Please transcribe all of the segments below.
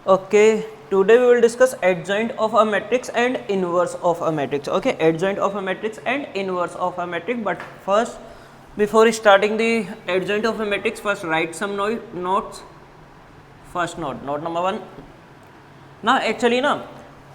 Okay, today we will discuss adjoint of a matrix and inverse of a matrix. Okay, adjoint of a matrix and inverse of a matrix. But first, before starting the adjoint of a matrix, first write some notes. First note number one. Now, actually, now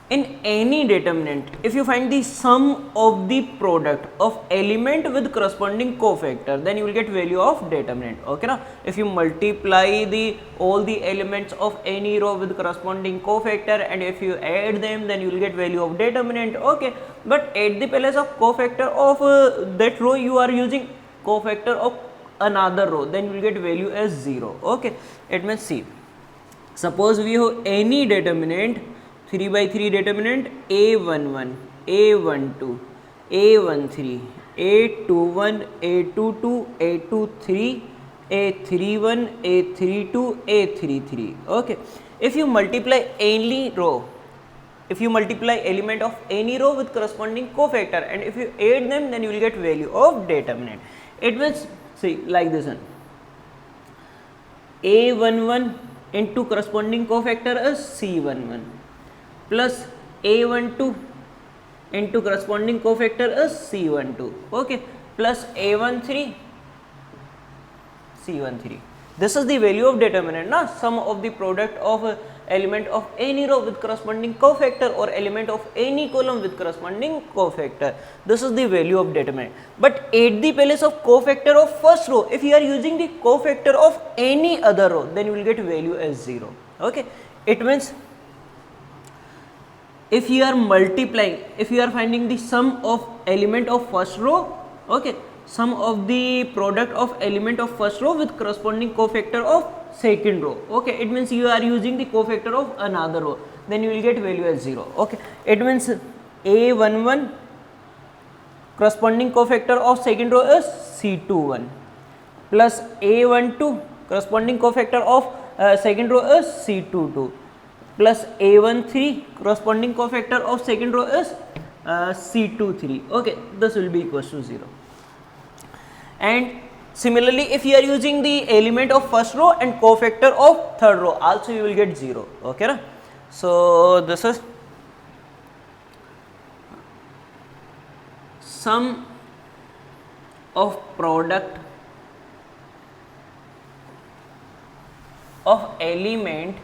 in any determinant, if you find the sum of the product of element with corresponding cofactor, then you will get value of determinant. Okay, now if you multiply the all the elements of any row with corresponding cofactor, and if you add them, then you will get value of determinant. Okay, but at the place of cofactor of that row, you are using cofactor of another row, then you will get value as 0. Okay, it means see. Suppose we have any determinant 3 by 3 determinant a11, a12, a13, a21, a22, a23, a31, a32, a33. Okay, if you multiply any row, if you multiply element of any row with corresponding cofactor, and if you add them, then you will get value of determinant. It means see like this one, a11 into corresponding cofactor is C11 plus A12 into corresponding cofactor is C12, okay, plus A13 C13. This is the value of determinant, na, sum of the product of element of any row with corresponding cofactor or element of any column with corresponding cofactor. This is the value of determinant. But at the place of cofactor of first row, if you are using the cofactor of any other row, then you will get value as 0. Okay, it means if you are multiplying, if you are finding the sum of element of first row, okay, sum of the product of element of first row with corresponding cofactor of second row, okay, it means you are using the cofactor of another row, then you will get value as 0. Okay, it means a11 corresponding cofactor of second row is C21 plus a12 corresponding cofactor of second row is C22 plus a13 corresponding cofactor of second row is C23. Okay, this will be equals to 0. And similarly, if you are using the element of first row and cofactor of third row, also you will get 0. Okay, na? So this is sum of product of element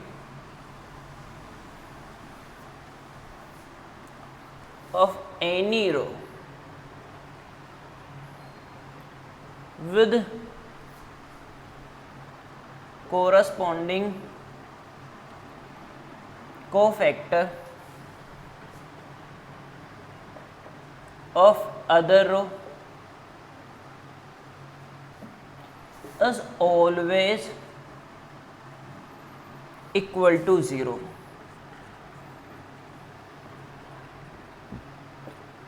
of any row with corresponding cofactor of other row is always equal to 0.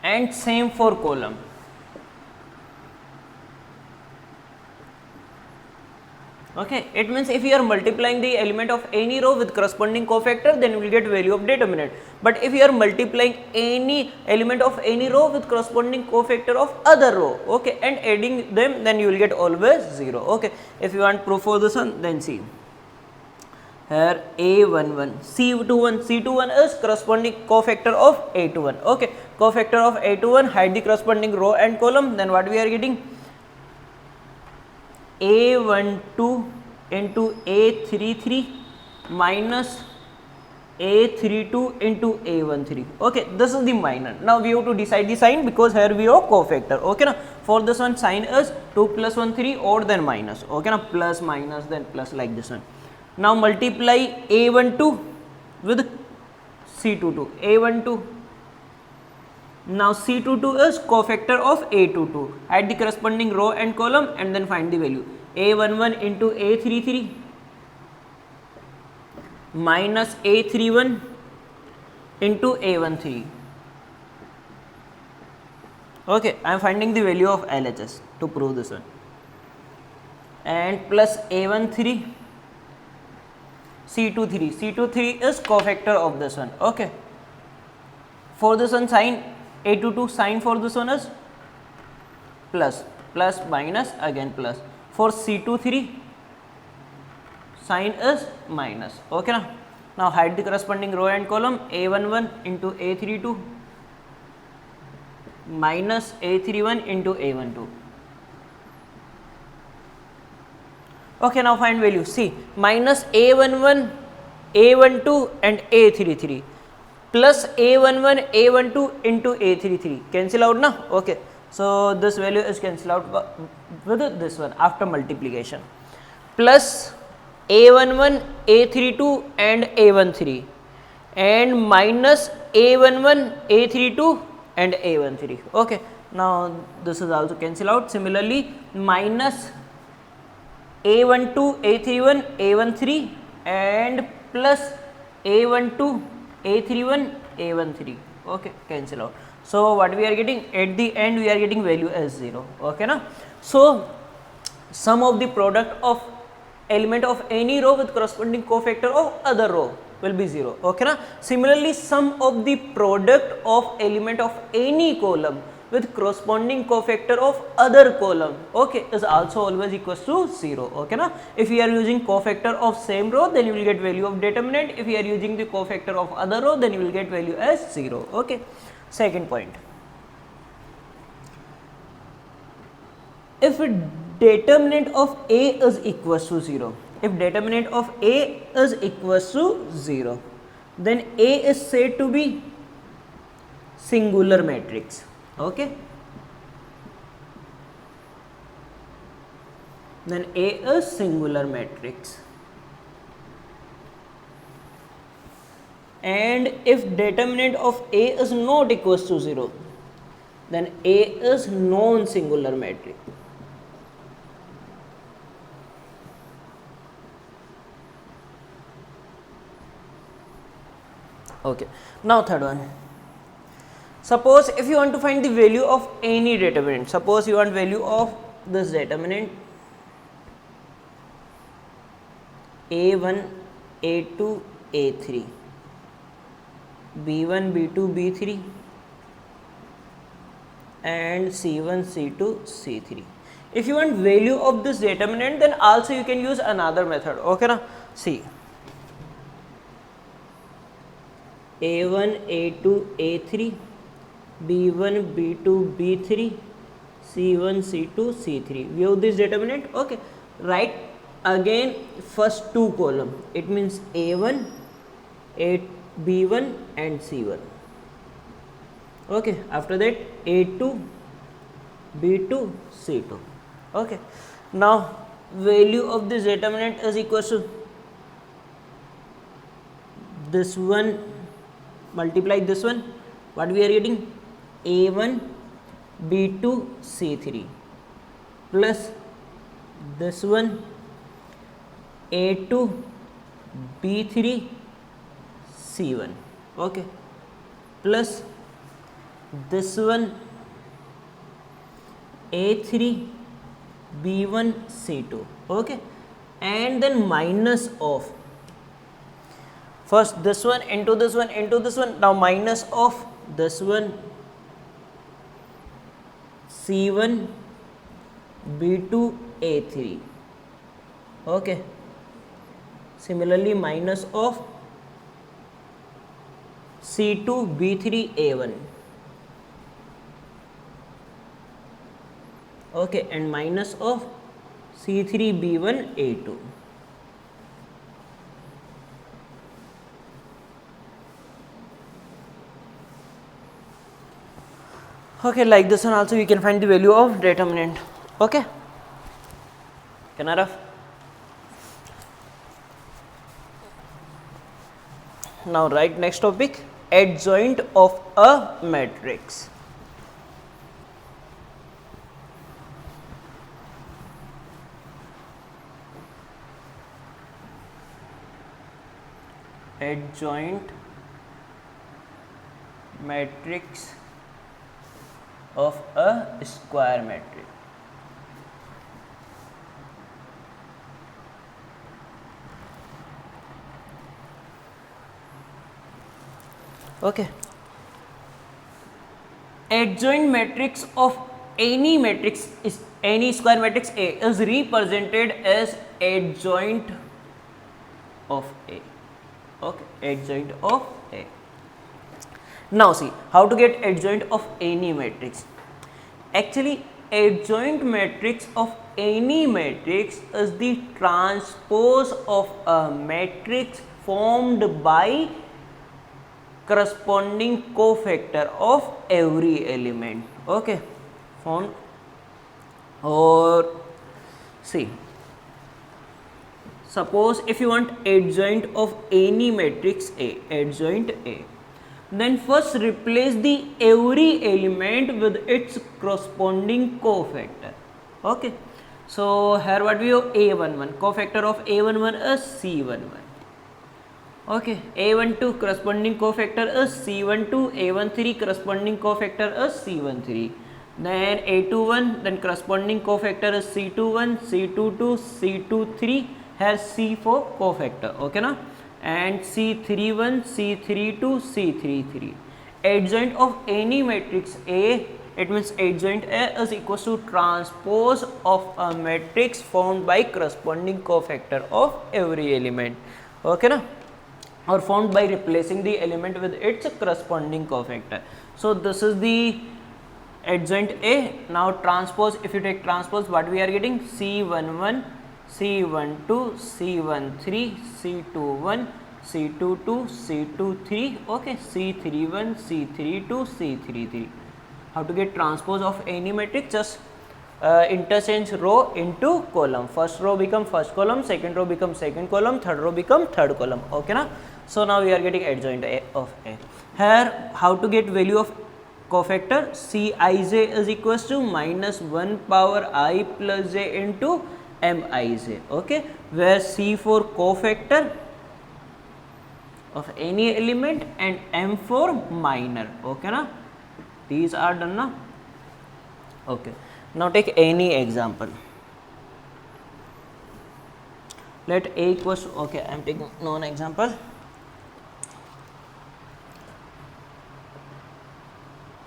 And same for column. Okay, it means if you are multiplying the element of any row with corresponding cofactor, then you will get value of determinant. But if you are multiplying any element of any row with corresponding cofactor of other row, okay, and adding them, then you will get always 0. Okay, if you want proof for this one, then see here a11 C21 is corresponding cofactor of a21. Okay, cofactor of a21, hide the corresponding row and column, then what we are getting, a12 into a33 minus a32 into a13. Okay, this is the minor. Now we have to decide the sign because here we have cofactor. Okay, now for this one sign is 2 plus 1 3 or then minus. Okay, now plus minus then plus like this one. Now multiply a12 with c22, a12. Now c22 is cofactor of a22, add the corresponding row and column and then find the value. a11 into a33 minus a31 into a13. Okay, I am finding the value of LHS to prove this one, and plus a13 C23 is cofactor of this one. Okay, for this one sign a22, sign for this one is plus, plus minus again plus. For C23 sign is minus. Okay na? Now hide the corresponding row and column. A11 into A32 minus A31 into A12. Okay, now find value. See, minus A11, A12 and A33 plus A11, A12 into A33. Cancel out now. Okay, so this value is cancelled out with this one after multiplication. Plus A11, A32 and A13 and minus A11, A32 and A13. Okay, now this is also cancel out. Similarly, minus A12, A31, A13 and plus A12, A31, A13. Okay, cancel out. So what we are getting at the end, we are getting value as 0. Okay, na? So sum of the product of element of any row with corresponding cofactor of other row will be 0. Okay, na? Similarly, sum of the product of element of any column with corresponding cofactor of other column, okay, is also always equals to 0. Okay, na? If we are using cofactor of same row, then you will get value of determinant. If we are using the cofactor of other row, then you will get value as 0. Okay. Second point, if determinant of A is equals to 0, if determinant of A is equals to 0, then A is said to be singular matrix. Okay, then A is singular matrix. And if determinant of A is not equals to 0, then A is non-singular matrix. Okay, now third one. Suppose if you want to find the value of any determinant, suppose you want value of this determinant A1, A2, A3, B1, B2, B3 and C1, C2, C3. If you want value of this determinant, then also you can use another method. Okay, na? See, A1, A2, A3, B1, B2, B3, C1, C2, C3. View this determinant. Okay, write again first two column. It means A1, B1 and C1. Okay, after that A2, B2, C2. Okay, now value of this determinant is equal to this one multiply this one. What we are getting? A1, B2, C3 plus this one A2, B3, C1. Okay, plus this one A3, B1, C2. Okay, and then minus of first this one into this one into this one. Now minus of this one C1, B2, A3. Okay, similarly minus of C2, B3, A1. Okay, and minus of C3, B1, A2. Okay, like this one also we can find the value of determinant. Okay, can I rough? Now write next topic, adjoint of a matrix. Adjoint matrix of a square matrix. Okay, adjoint matrix of any matrix is any square matrix A is represented as adjoint of A. Okay, adjoint of A. Now see how to get adjoint of any matrix. Actually, adjoint matrix of any matrix is the transpose of a matrix formed by corresponding cofactor of every element. Okay, formed or see, suppose if you want adjoint of any matrix A, adjoint A, then first replace the every element with its corresponding cofactor. Okay, so here what we have A11, cofactor of A11 is C11. Okay, A12 corresponding cofactor is C12, A13 corresponding cofactor is C13. Then A21, then corresponding cofactor is C21, C22, C23, has C4 cofactor. Okay na? And C31, C32, C33. Adjoint of any matrix A, it means adjoint A is equals to transpose of a matrix formed by corresponding cofactor of every element. Okay na? Or formed by replacing the element with its corresponding cofactor. So this is the adjoint A. Now transpose, if you take transpose, what we are getting? C11, C12, C13, C21, C22, C23, okay, C31, C32, C33. How to get transpose of any matrix? Just interchange row into column. First row become first column, second row become second column, third row become third column. Okay na? So now we are getting adjoint A of A. Here how to get value of cofactor? Cij is equals to minus 1 power I plus j into Mij. Okay, where C4 cofactor of any element and M4 minor. Okay na? These are done na? Okay. Now take any example. Let A equals, okay, I am taking known example.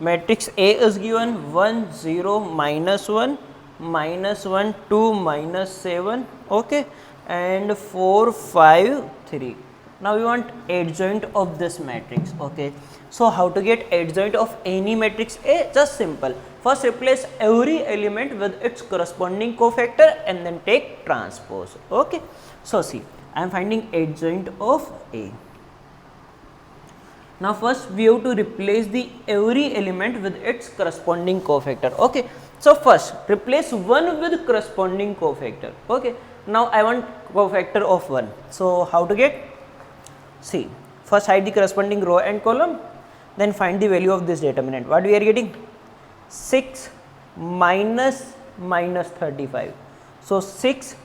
Matrix A is given 1, 0, minus 1, minus 1, 2, minus 7, okay, and 4, 5, 3. Now we want adjoint of this matrix. Okay, so how to get adjoint of any matrix A? Just simple. First replace every element with its corresponding cofactor and then take transpose. Okay, so see, I am finding adjoint of A. Now first we have to replace the every element with its corresponding cofactor. Okay, so first replace 1 with corresponding cofactor. Okay, now I want cofactor of 1. So how to get? See, first hide the corresponding row and column, then find the value of this determinant. What we are getting? 6 minus 35. So 6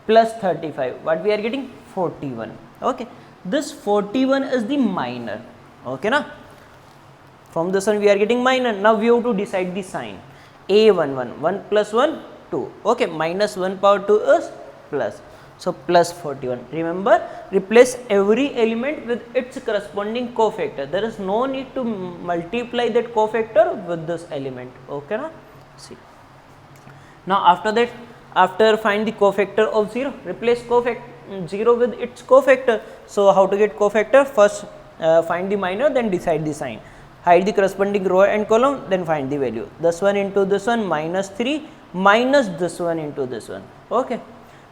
plus 35. What we are getting? 41. Okay, this 41 is the minor. Okay na? From this one we are getting minor. Now we have to decide the sign. A11, 1 plus 1, 2. Okay, minus 1 power 2 is plus. So plus 41. Remember, replace every element with its corresponding cofactor. There is no need to multiply that cofactor with this element. Okay na? See. Now after that, after find the cofactor of 0, replace 0 with its cofactor. So how to get cofactor? First find the minor, then decide the sign. Hide the corresponding row and column, then find the value. This one into this one, minus 3, minus this one into this one. Okay,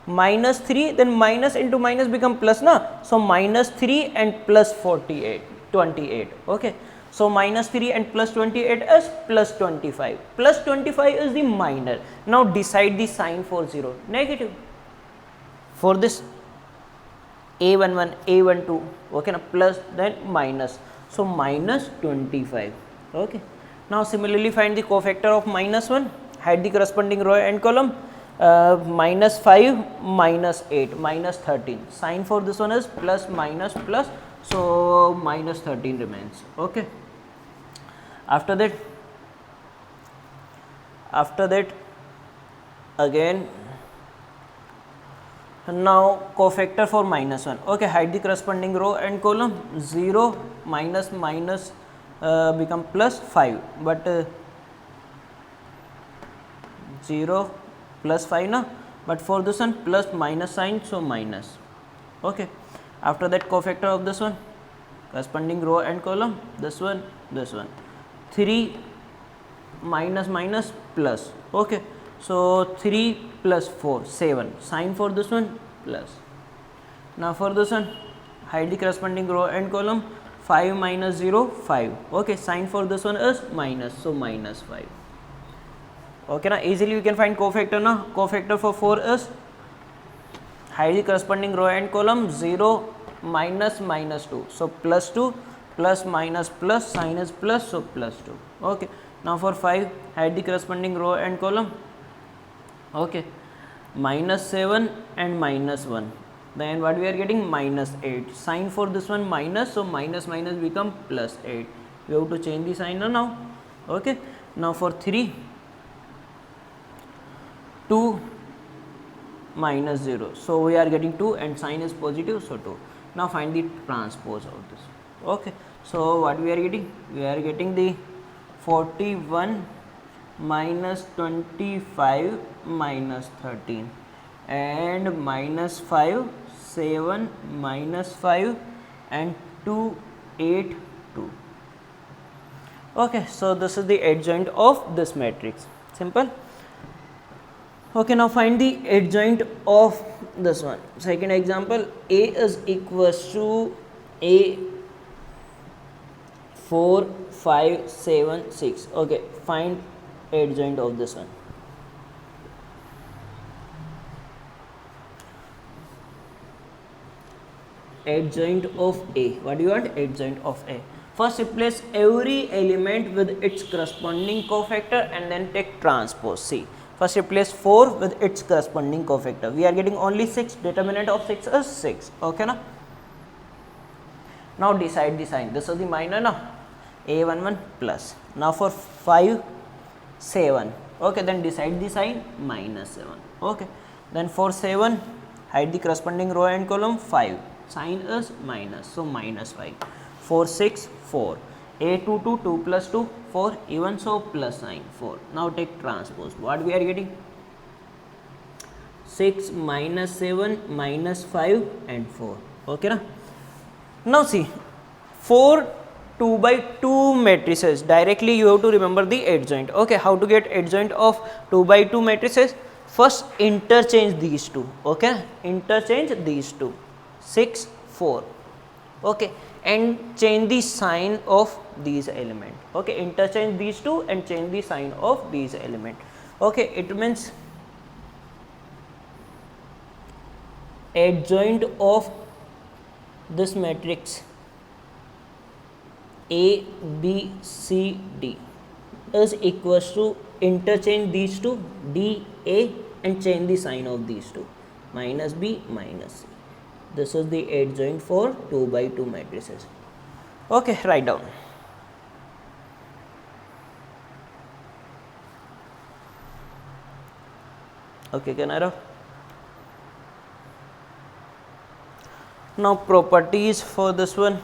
minus 3, then minus into minus become plus na. So minus 3 and plus 28, 28. Okay, so minus 3 and plus 28 is plus 25. Plus 25 is the minor. Now decide the sign for 0, negative. For this A11, A12, okay na, plus then minus. So minus 25. Okay, now similarly find the cofactor of minus 1, hide the corresponding row and column. Minus 5, minus 8, minus 13. Sign for this one is plus, minus, plus. So minus 13 remains. Okay, after that again, now cofactor for minus 1. Okay, hide the corresponding row and column. 0 minus minus become plus 5, but 0 plus 5 na, but for this one plus minus sign, so minus. Okay, After that, cofactor of this one, corresponding row and column, this one, 3 minus minus plus. Okay, so 3 plus 4, 7, sign for this one plus. Now for this one, hide the corresponding row and column, 5 minus 0, 5. Okay, sign for this one is minus, so minus 5. Okay, now easily we can find cofactor. Now cofactor for 4 is, hide the corresponding row and column, 0 minus minus 2, so plus 2, plus minus plus, sign is plus, so plus 2. Okay, now for 5, hide the corresponding row and column. Okay, minus 7 and minus 1, then what we are getting, minus 8. Sign for this one minus, so minus minus become plus 8. We have to change the sign now. Okay, now for 3, 2 minus 0, so we are getting 2 and sign is positive, so 2. Now find the transpose of this. Okay, so what we are getting, we are getting the 41 minus 25 minus 13 and minus 5, 7 minus 5 and 2, 8, 2. Okay, so this is the adjoint of this matrix. Simple. Okay, now find the adjoint of this one. Second example, A is equals to A 4, 5, 7, 6. Okay, find adjoint of this one. Adjoint of A. What do you want? Adjoint of A. First replace every element with its corresponding cofactor and then take transpose. See, first replace 4 with its corresponding cofactor. We are getting only 6. Determinant of 6 is 6. Okay na? Now decide the sign. This is the minor now. A11 plus. Now for 5, 7. Okay, then decide the sign minus 7. Okay, then for 7, hide the corresponding row and column, 5. Sign is minus, so minus 5. For 6, 4. A22, 2 plus 2, 4, even so plus sign, 4. Now take transpose. What we are getting? 6 minus 7 minus 5 and 4. Okay na? Now see, 4 2 by 2 matrices, directly you have to remember the adjoint. Okay, how to get adjoint of 2 by 2 matrices? First interchange these two. Okay, interchange these two, 6, 4. Okay, and change the sign of these element. Okay, interchange these two and change the sign of these element. Okay, it means adjoint of this matrix A, B, C, D is equals to, interchange these two, D, A, and change the sign of these two, minus B, minus C. This is the adjoint for 2 by 2 matrices. Okay, write down. Okay, can I write? Now properties for this one.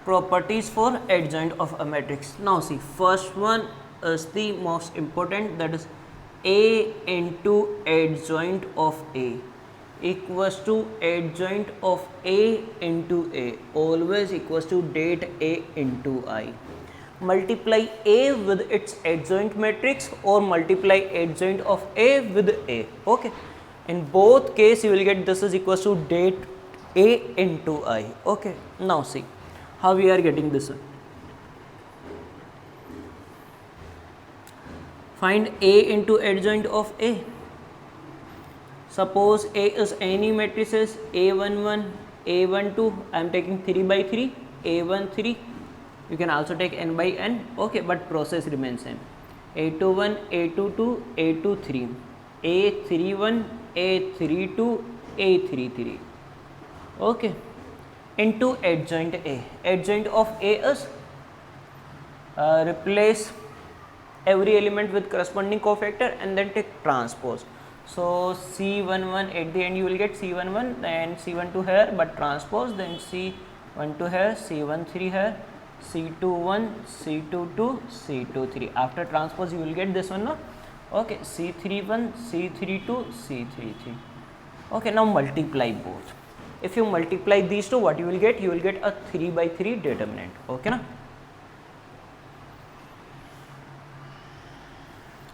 Properties for adjoint of a matrix. Now see, first one is the most important, that is A into adjoint of A equals to adjoint of A into A, always equals to det A into I. Multiply A with its adjoint matrix or multiply adjoint of A with A. Okay, in both case you will get this is equals to det A into I. Okay, now see how we are getting this one. Find A into adjoint of A. Suppose A is any matrices, A11, A12, I am taking 3 by 3, A13, you can also take n by n, okay, but process remains same. A21, A22, A23, A31, A32, A33, okay, into adjoint A. Adjoint of A is replace every element with corresponding cofactor and then take transpose. So C11 at the end you will get C11, then C12 here, but transpose, then C12 here, C13 here, C21, C22, C23. After transpose you will get this one, no? Okay, C31, C32, C33. Okay, now multiply both. If you multiply these two, what you will get? You will get a 3 by 3 determinant. Okay, na?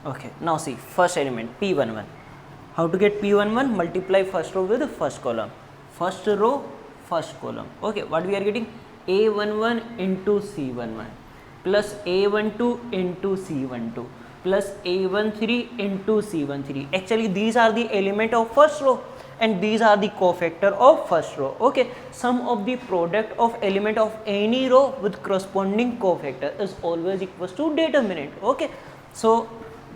Okay, now see first element P11. How to get P11? Multiply first row with the first column. First row, first column. Okay, what we are getting? A11 into C11 plus A12 into C12 plus A13 into C13. Actually, these are the element of first row and these are the cofactor of first row. Okay, sum of the product of element of any row with corresponding cofactor is always equals to determinant. Okay, so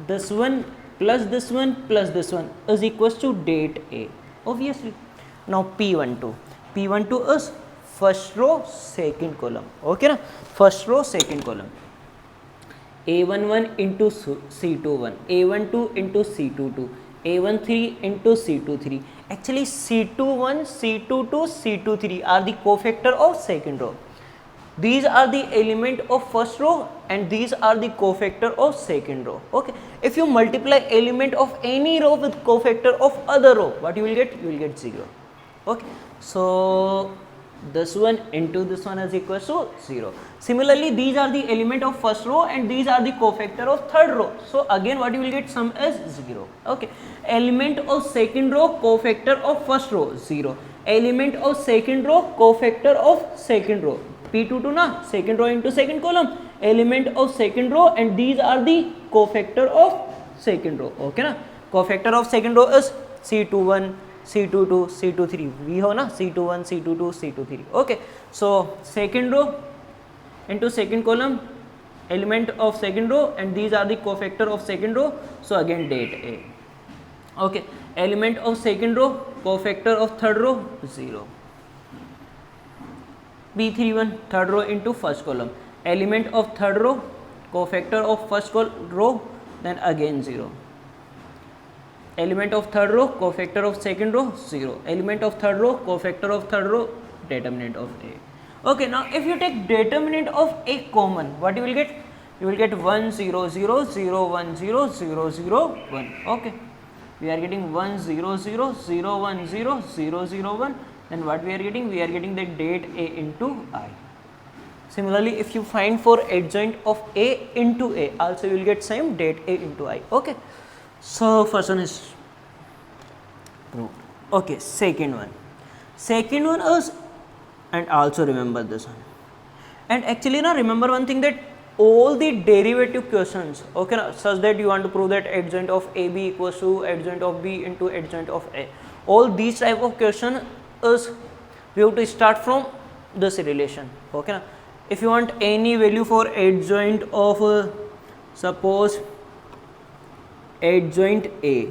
this one plus this one plus this one is equals to det A, obviously. Now P12. P12 is first row, second column. Okay, na? First row, second column. A11 into C21, A12 into C22, A13 into C23. Actually, C21, C22, C23 are the cofactor of second row. These are the element of first row and these are the cofactor of second row. Okay, if you multiply element of any row with cofactor of other row, what you will get? You will get 0. Okay, so this one into this one is equal to 0. Similarly, these are the element of first row and these are the cofactor of third row. So again, what you will get? Sum is 0. Okay, element of second row, cofactor of first row 0. Element of second row, cofactor of second row. P22 na, second row into second column, element of second row and these are the cofactor of second row. Okay na, cofactor of second row is C21, C22, C23. We have na C21, C22, C23. Okay, so second row into second column, element of second row and these are the cofactor of second row. So again det A. Okay, element of second row, cofactor of third row 0. P31 third row into first column, element of third row, cofactor of first row, then again 0. Element of third row, cofactor of second row 0. Element of third row, cofactor of third row, determinant of A. Okay, now if you take determinant of A common, what you will get? You will get 1 0 0 0 1 0 0 0 1. Okay, we are getting 1 0 0 0 1 0 0 0 1. Then what we are getting? We are getting the det A into I. Similarly, if you find for adjoint of A into A, also you will get same det A into I. Okay, so first one is proved. Okay, second one is, and also remember this one. And actually now remember one thing, that all the derivative questions, okay, now, such that you want to prove that adjoint of AB equals to adjoint of B into adjoint of A, all these type of question is we have to start from this relation. Okay, na? If you want any value for adjoint of suppose adjoint A,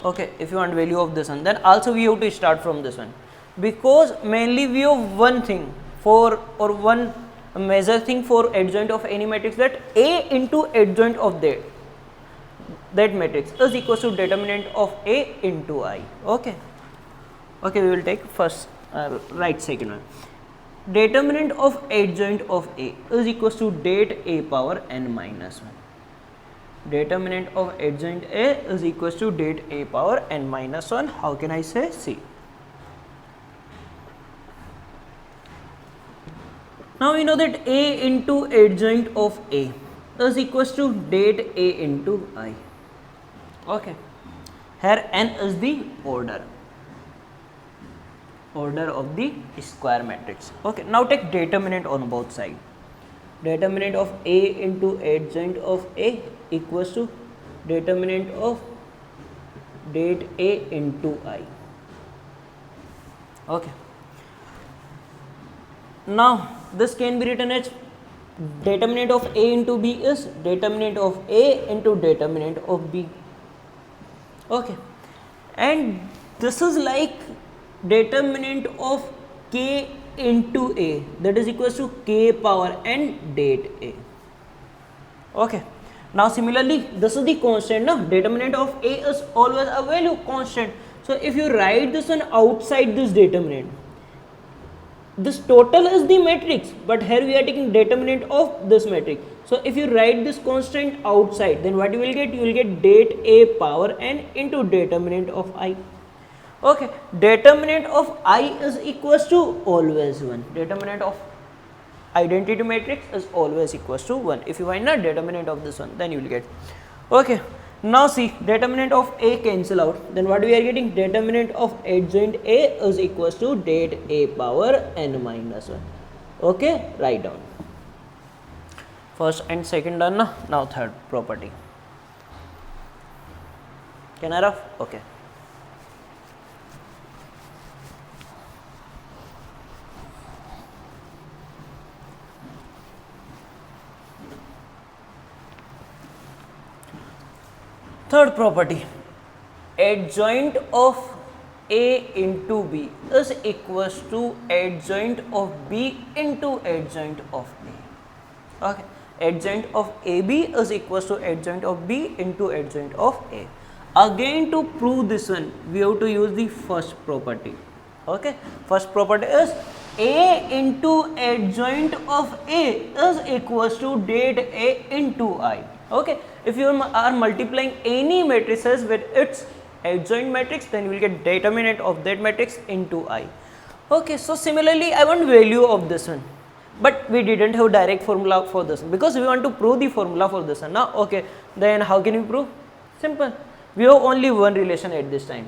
okay, if you want value of this one, then also we have to start from this one, because mainly we have one thing for, or one major thing for adjoint of any matrix, that A into adjoint of that matrix is equal to determinant of A into I. Okay. Okay, we will take first right second one. Determinant of adjoint of A is equals to det A power n minus 1. Determinant of adjoint A is equals to det A power n minus 1. How can I say? See. Now we know that A into adjoint of A is equals to det A into I. Okay. Here n is the order of the square matrix. Okay, now take determinant on both sides. Determinant of A into adjoint of A equals to determinant of det A into I. Okay, now this can be written as determinant of A into B is determinant of A into determinant of B. Okay, and this is like determinant of K into A, that is equals to K power n det A. Okay, Now similarly, this is the constant, no? Determinant of A is always a value constant. So if you write this one outside this determinant, this total is the matrix, but here we are taking determinant of this matrix. So if you write this constant outside, then what you will get? You will get det A power n into determinant of I. Okay, determinant of I is equals to always 1. Determinant of identity matrix is always equals to 1. If you find the determinant of this one, then you will get. Okay, now see, determinant of A cancel out, then what we are getting? Determinant of adjoint A is equals to det A power n minus 1. Okay, write down. First and second done, now third property. Can I rough? Okay. Third property, adjoint of A into B is equals to adjoint of B into adjoint of A. Okay, adjoint of AB is equals to adjoint of B into adjoint of A. Again, to prove this one, we have to use the first property. Okay, first property is A into adjoint of A is equals to det A into I. Okay, if you are multiplying any matrices with its adjoint matrix, then you will get determinant of that matrix into I. Okay, so similarly I want value of this one, but we didn't have direct formula for this one because we want to prove the formula for this one. Now okay, then how can we prove? Simple, we have only one relation at this time.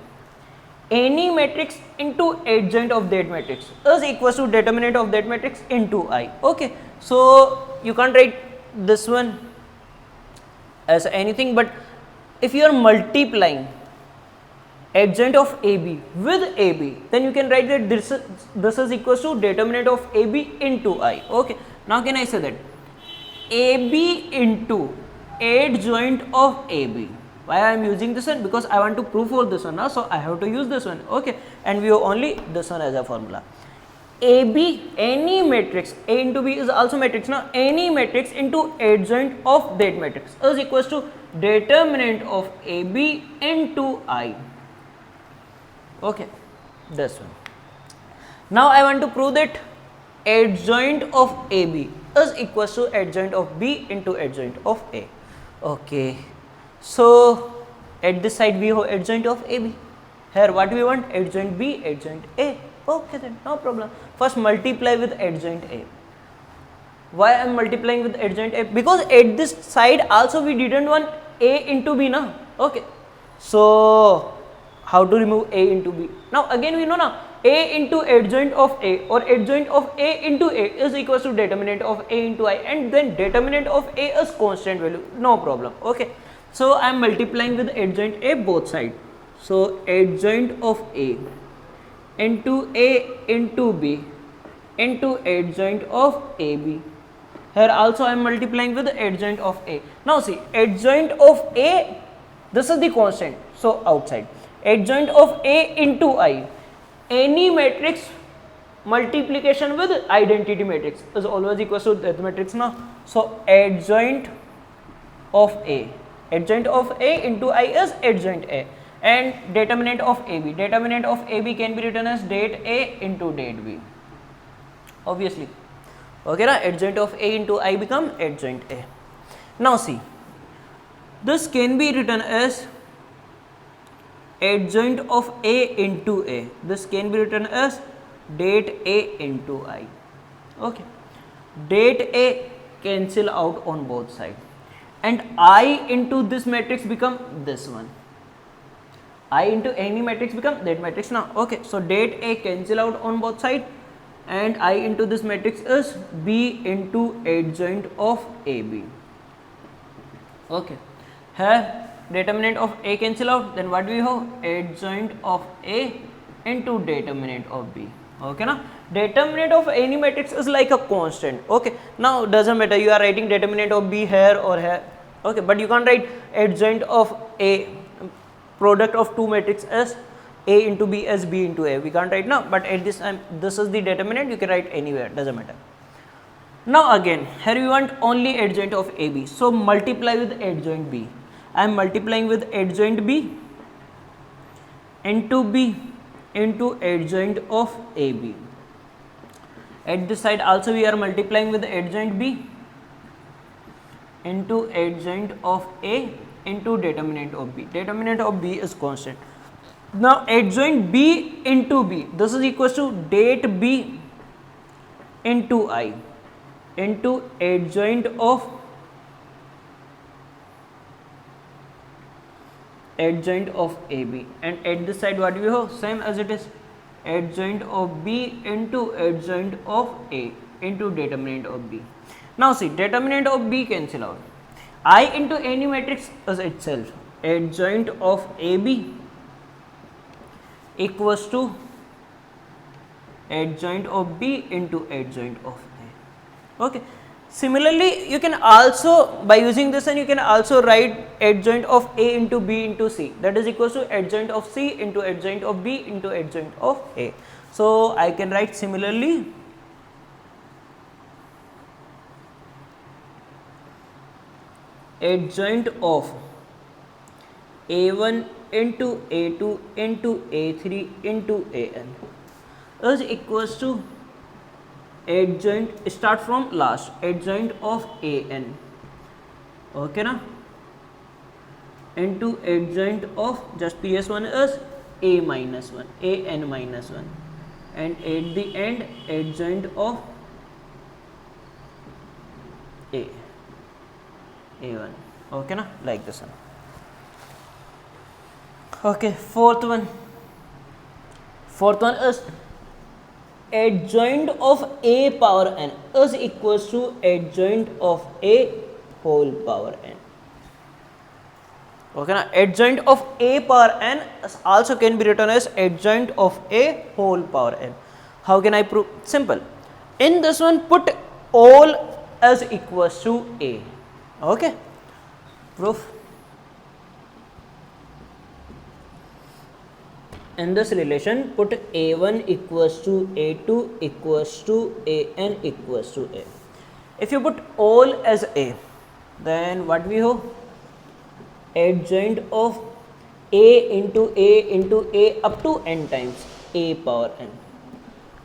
Any matrix into adjoint of that matrix is equals to determinant of that matrix into I. Okay, so you can't write this one as anything, but if you are multiplying adjoint of AB with AB, then you can write that this is equals to determinant of AB into I. Okay, now can I say that AB into adjoint of AB? Why I am using this one? Because I want to prove for this one, so I have to use this one. Okay, and we have only this one as a formula. AB, any matrix, A into B is also matrix now, any matrix into adjoint of that matrix is equals to determinant of AB into I. Okay, this one. Now I want to prove that adjoint of AB is equals to adjoint of B into adjoint of A. Okay, so at this side we have adjoint of AB. Here what we want? Adjoint B, adjoint A. Okay, then no problem. First multiply with adjoint A. Why I am multiplying with adjoint A? Because at this side also we didn't want A into B now. Okay, so how to remove A into B? Now again we know now, A into adjoint of A or adjoint of A into A is equals to determinant of A into I, and then determinant of A is constant value, no problem. Okay, so I am multiplying with adjoint A both sides. So adjoint of A into A into B into adjoint of AB. Here also I am multiplying with the adjoint of A. Now see, adjoint of A, this is the constant, so outside. Adjoint of A into I, any matrix multiplication with identity matrix is always equal to that matrix now. So adjoint of A, adjoint of A into I is adjoint A, and determinant of AB, determinant of AB can be written as det A into det B, obviously. Okay, na? Adjoint of A into I become adjoint A. Now see, this can be written as adjoint of A into A, this can be written as det A into I. Okay, det A cancel out on both sides, and I into this matrix become this one. I into any matrix become that matrix now. Okay, so det A cancel out on both sides, and I into this matrix is B into adjoint of AB. Okay, here determinant of A cancel out, then what do we have? Adjoint of A into determinant of B. Okay, now determinant of any matrix is like a constant. Okay, now doesn't matter you are writing determinant of B here or here. Okay, but you can't write adjoint of A, product of two matrix as A into B as B into A, we can't write now, but at this time this is the determinant, you can write anywhere, doesn't matter. Now again here we want only adjoint of AB, so multiply with adjoint B. I am multiplying with adjoint B into B into adjoint of AB. At this side also we are multiplying with adjoint B into adjoint of A into determinant of B. Determinant of B is constant. Now adjoint B into B, this is equals to det B into I into adjoint of AB, and at this side what we have, same as it is, adjoint of B into adjoint of A into determinant of B. Now see, determinant of B cancel out. I into any matrix is itself adjoint of AB equals to adjoint of B into adjoint of A. Okay. Similarly, you can also, by using this, and you can also write adjoint of A into B into C, that is equals to adjoint of C into adjoint of B into adjoint of A. So I can write similarly adjoint of A1 into A2 into A3 into AN is equals to adjoint, start from last, adjoint of AN, okay na, into adjoint of just PS1 is A minus 1, AN minus 1, and at the end adjoint of A1, okay na, like this one. Okay, fourth one is adjoint of A power n is equals to adjoint of A whole power n. Okay na, adjoint of A power n also can be written as adjoint of A whole power n. How can I prove? Simple. In this one, put all as equals to A. Okay, proof. In this relation, put A1 equals to A2 equals to AN equals to A. If you put all as A, then what we have? Adjoint of A into A up to n times A power n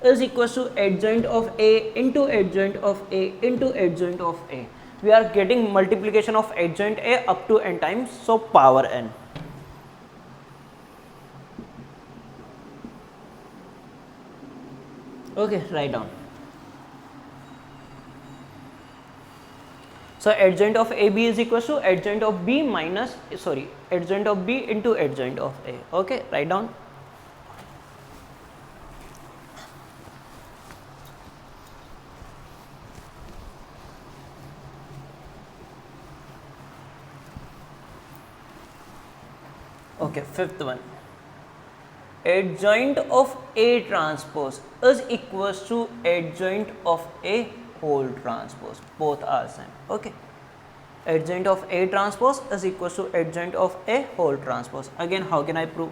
is equals to adjoint of A into adjoint of A into adjoint of A. We are getting multiplication of adjoint A up to n times, so power n. Okay, write down. So adjoint of AB is equals to adjoint of B minus, adjoint of B into adjoint of A. Okay, write down. Okay, fifth one. Adjoint of A transpose is equals to adjoint of A whole transpose. Both are same. Okay. Adjoint of A transpose is equals to adjoint of A whole transpose. Again, how can I prove?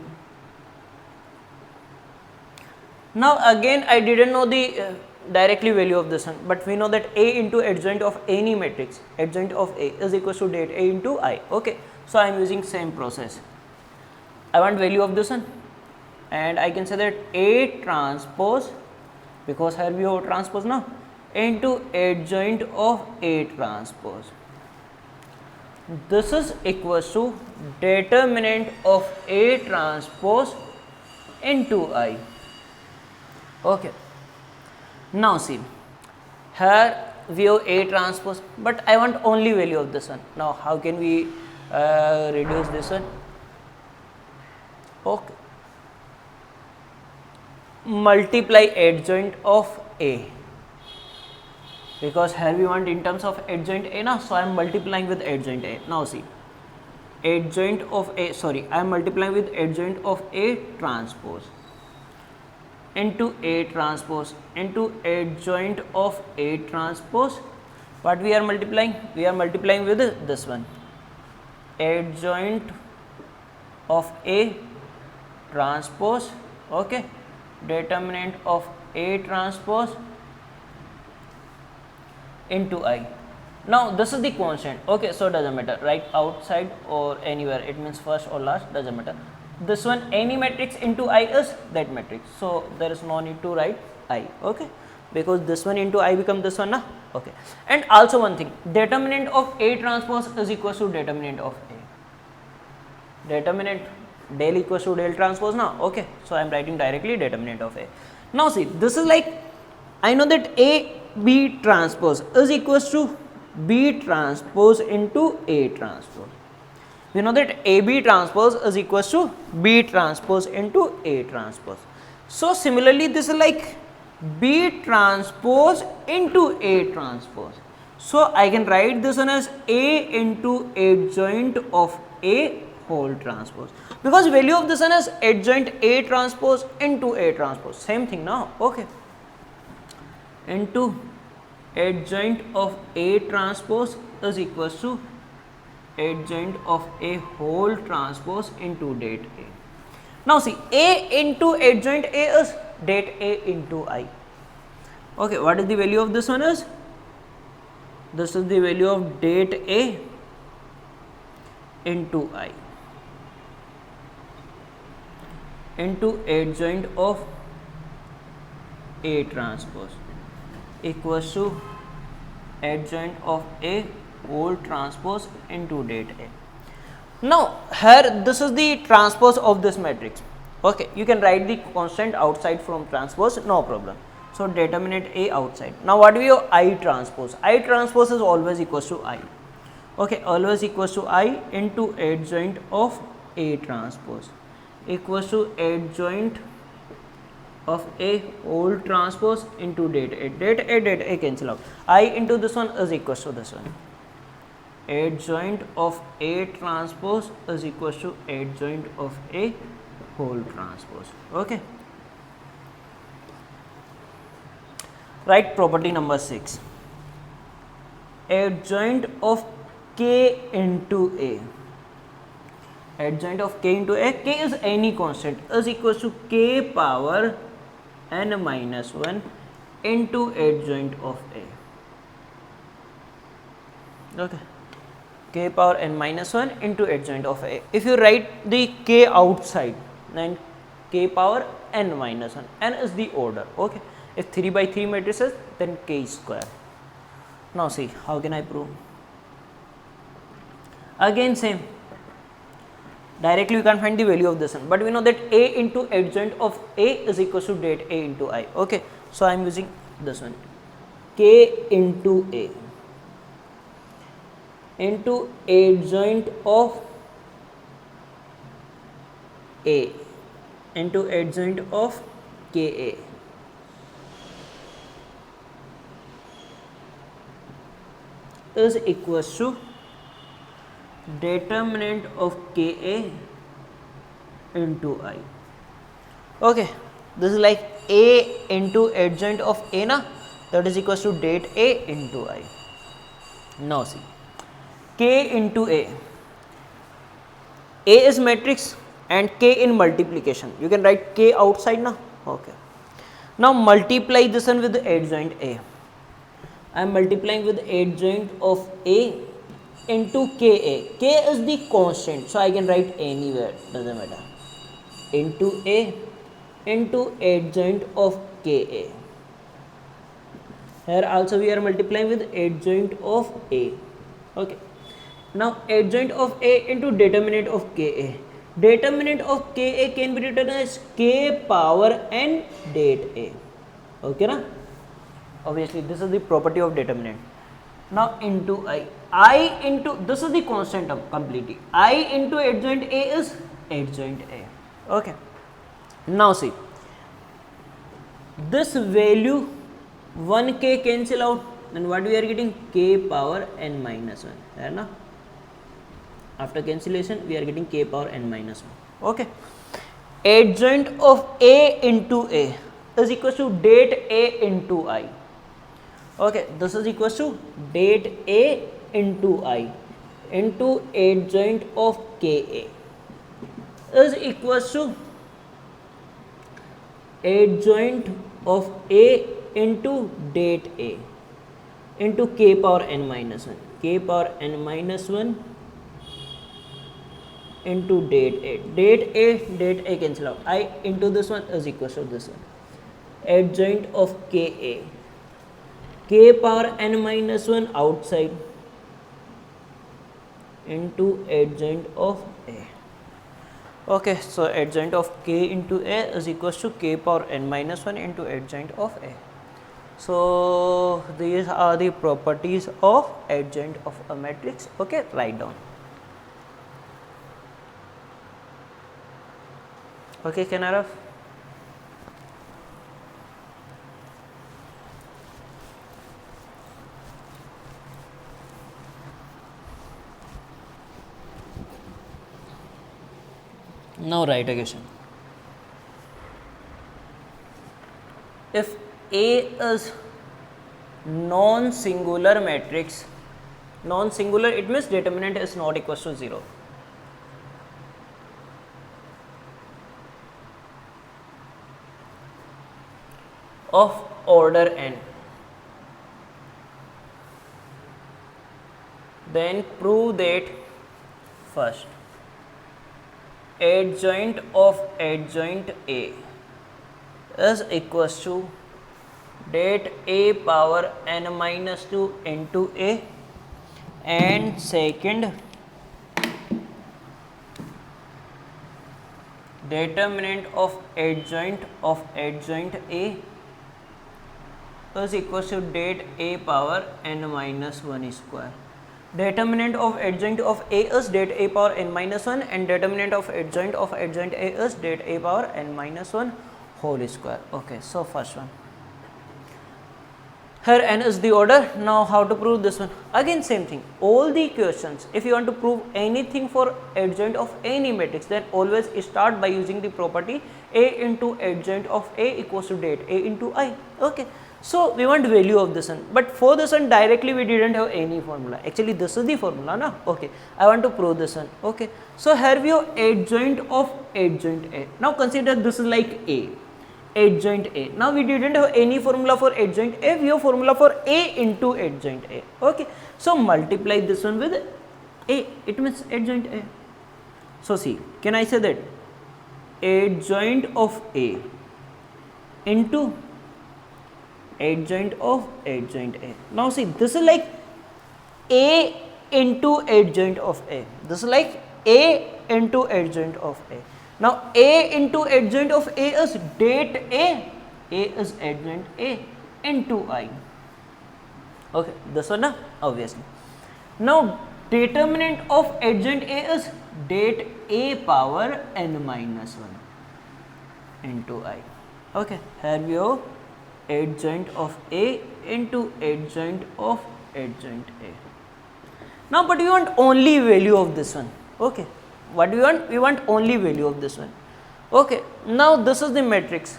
Now again, I didn't know the directly value of this one, but we know that A into adjoint of any matrix, adjoint of A is equals to det A into I. Okay. So I am using same process. I want value of this one, and I can say that A transpose, because here we have transpose now, into adjoint of A transpose. This is equals to determinant of A transpose into I. Okay. Now see, here we have A transpose, but I want only value of this one. Now how can we reduce this one? Okay. Multiply adjoint of A, because here we want in terms of adjoint A now, so I am multiplying with adjoint A. Now see, adjoint of A, I am multiplying with adjoint of A transpose into A transpose into adjoint of A transpose. What we are multiplying? We are multiplying with this one, adjoint of A transpose, okay, determinant of A transpose into I. Now this is the constant. Okay, so doesn't matter, right? Outside or anywhere, it means first or last, doesn't matter. This one, any matrix into I is that matrix, so there is no need to write I. Okay, because this one into I become this one, na? Okay. And also one thing, determinant of A transpose is equal to determinant of A. Determinant del equals to del transpose, na? Okay, so I am writing directly determinant of A. Now see, this is like, I know that A B transpose is equals to B transpose into A transpose. We know that AB transpose is equals to B transpose into A transpose. So similarly, this is like B transpose into A transpose. So I can write this one as A into adjoint of A whole transpose, because value of this one is adjoint A transpose into A transpose. Same thing now. Okay. Into adjoint of A transpose is equals to adjoint of A whole transpose into det A. Now see, A into adjoint A is det A into I. Okay, what is the value of this one is? This is the value of det A into I into adjoint of A transpose equals to adjoint of A whole transpose into det A. Now here this is the transpose of this matrix. Okay, you can write the constant outside from transpose, no problem. So determinant A outside. Now what we have I transpose? I transpose is always equals to I. Okay, always equals to I into adjoint of A transpose equals to adjoint of A whole transpose into det A. Det A cancel out. I into this one is equals to this one. Adjoint of A transpose is equals to adjoint of A whole transpose. Okay. Write property number 6. Adjoint of K into A. Adjoint of K into A, K is any constant, is equals to K power n minus 1 into adjoint of A. Okay. K power n minus 1 into adjoint of A. If you write the K outside, then K power n minus 1, n is the order. Okay. If 3 by 3 matrices, then K square. Now see, how can I prove? Again same. Directly we can't find the value of this one, but we know that A into adjoint of A is equal to det A into I. Okay, so I am using this one, K into A into adjoint of A into adjoint of Ka is equals to determinant of Ka into I. Okay, this is like A into adjoint of A, na, that is equals to det A into I. Now see, K into A is matrix and K in multiplication, you can write K outside, na. Okay, now multiply this one with adjoint A. I am multiplying with adjoint of A into Ka. K is the constant, so I can write anywhere, doesn't matter, into A into adjoint of Ka. Here also we are multiplying with adjoint of A. Okay, now adjoint of A into determinant of Ka. Determinant of Ka can be written as K power n det A. Okay, na? Obviously this is the property of determinant. Now into I into, this is the constant term completely, I into adjoint A is adjoint A. Okay, now see, this value 1K cancel out, then what we are getting? K power n minus 1, है ना? After cancellation we are getting K power n minus 1. Okay, adjoint of A into A is equal to det A into I. Okay, this is equals to det A into I into adjoint of Ka is equals to adjoint of A into det A into k power n minus 1, k power n minus 1 into date a cancel out, I into this one is equal to this one, adjoint of ka, k power n minus 1 outside into adjoint of a. Okay, so adjoint of k into a is equal to k power n minus 1 into adjoint of a. So these are the properties of adjoint of a matrix. Okay, write down. Okay, Kanaraf. Now write a question. If A is non-singular matrix, non-singular it means determinant is not equal to 0. Of order n, then prove that first adjoint of adjoint A is equals to that A power n minus 2 into A, and second determinant of adjoint A is equals to that A power n minus 1 square. Determinant of adjoint of A is that A power n minus 1 and determinant of adjoint A is that A power n minus 1 whole square. Okay, so first one. Here n is the order. Now how to prove this one? Again same thing. All the questions, if you want to prove anything for adjoint of any matrix, then always start by using the property A into adjoint of A equals to that A into I. Okay. So we want value of this one, but for this one directly we didn't have any formula. Actually this is the formula, na? Okay, I want to prove this one. Okay, so here we have adjoint of adjoint A. Now consider this is like A, adjoint A. Now we didn't have any formula for adjoint A, we have formula for A into adjoint A. Okay, so multiply this one with A, it means adjoint A. So see, can I say that adjoint of A into adjoint of adjoint A. Now see, this is like A into adjoint of A. This is like A into adjoint of A. Now A into adjoint of A is dat A is adjoint A into I. Okay, this one na, obviously. Now determinant of adjoint A is dat A power n minus 1 into I. Okay, here we have adjoint of A into adjoint of adjoint A. Now but we want only value of this one. Okay, what do we want? We want only value of this one. Okay, now this is the matrix.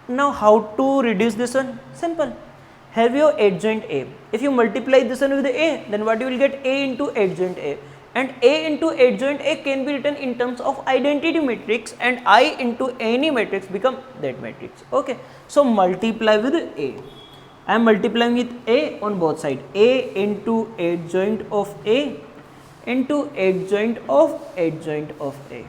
Now how to reduce this one? Simple. Here we have adjoint A. If you multiply this one with A, then what you will get? A into adjoint A. And A into adjoint A can be written in terms of identity matrix, and I into any matrix become that matrix. Okay, so multiply with A. I am multiplying with A on both sides. A into adjoint of A into adjoint of A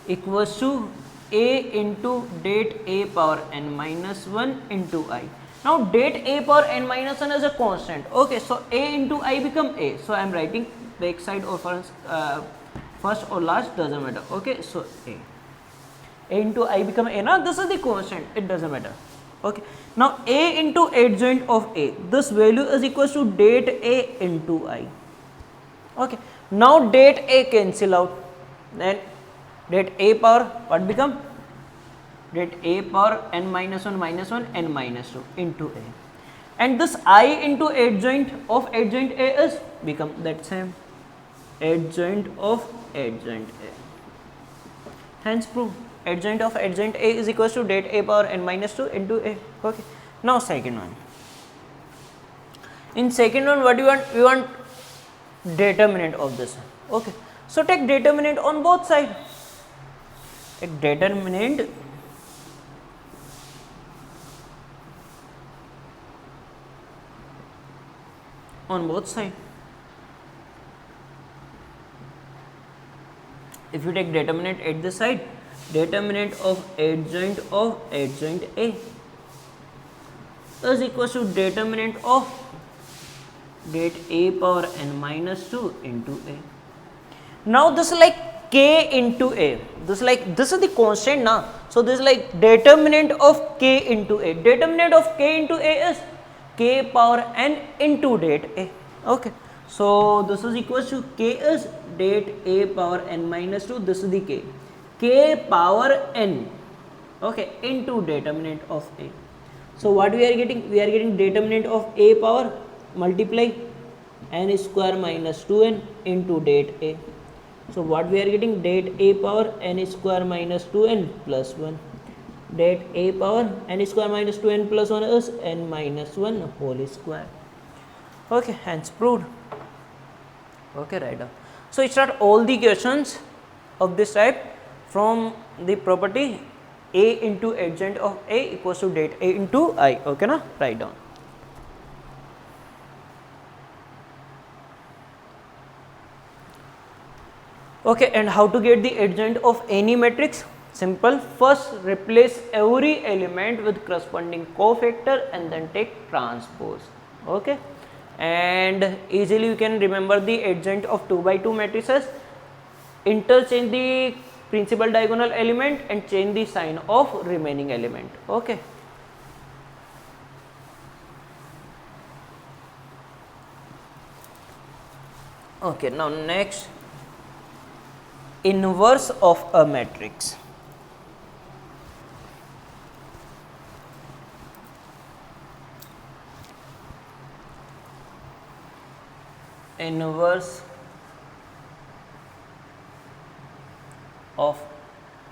equals to A into dat A power n minus 1 into I. Now dat A power n minus 1 is a constant. Okay, so A into I become A. So I am writing back side or first or last, doesn't matter. Okay, so A into I become A. Now this is the constant, it doesn't matter. Okay, now A into adjoint of A, this value is equal to dat A into I. Okay, now dat A cancel out, then dat A power what become? Dat A power n minus 1 n minus 2 into A, and this I into adjoint of adjoint A is become that same adjoint of adjoint A. Hence prove adjoint of adjoint A is equal to dat A power n minus 2 into A. Okay, now second one. In second one, what do you want? We want determinant of this. Okay, so take determinant on both sides. Take determinant on both sides. If you take determinant at this side, determinant of adjoint A is equals to determinant of det A power n minus 2 into A. Now this is like k into A. This is the constant now. So this is like determinant of k into A. Determinant of k into A is k power n into det A. Okay. So this is equals to k is det A power n minus 2. This is the k. K power n. Okay, into determinant of A. So what we are getting? We are getting determinant of A power multiply n square minus 2n into det A. So what we are getting? Det A power n square minus 2n plus 1. Det A power n square minus 2n plus 1 is n minus 1 whole square. Okay, hence proved. Okay, right now. So start all the questions of this type from the property A into adjoint of A equals to det A into I. Okay, na? Write down. Okay, and how to get the adjoint of any matrix? Simple. First, replace every element with corresponding cofactor and then take transpose. Okay, and easily you can remember the adjoint of 2 by 2 matrices. Interchange the principal diagonal element and change the sign of remaining element. Okay. Okay, now next, inverse of a matrix. Inverse of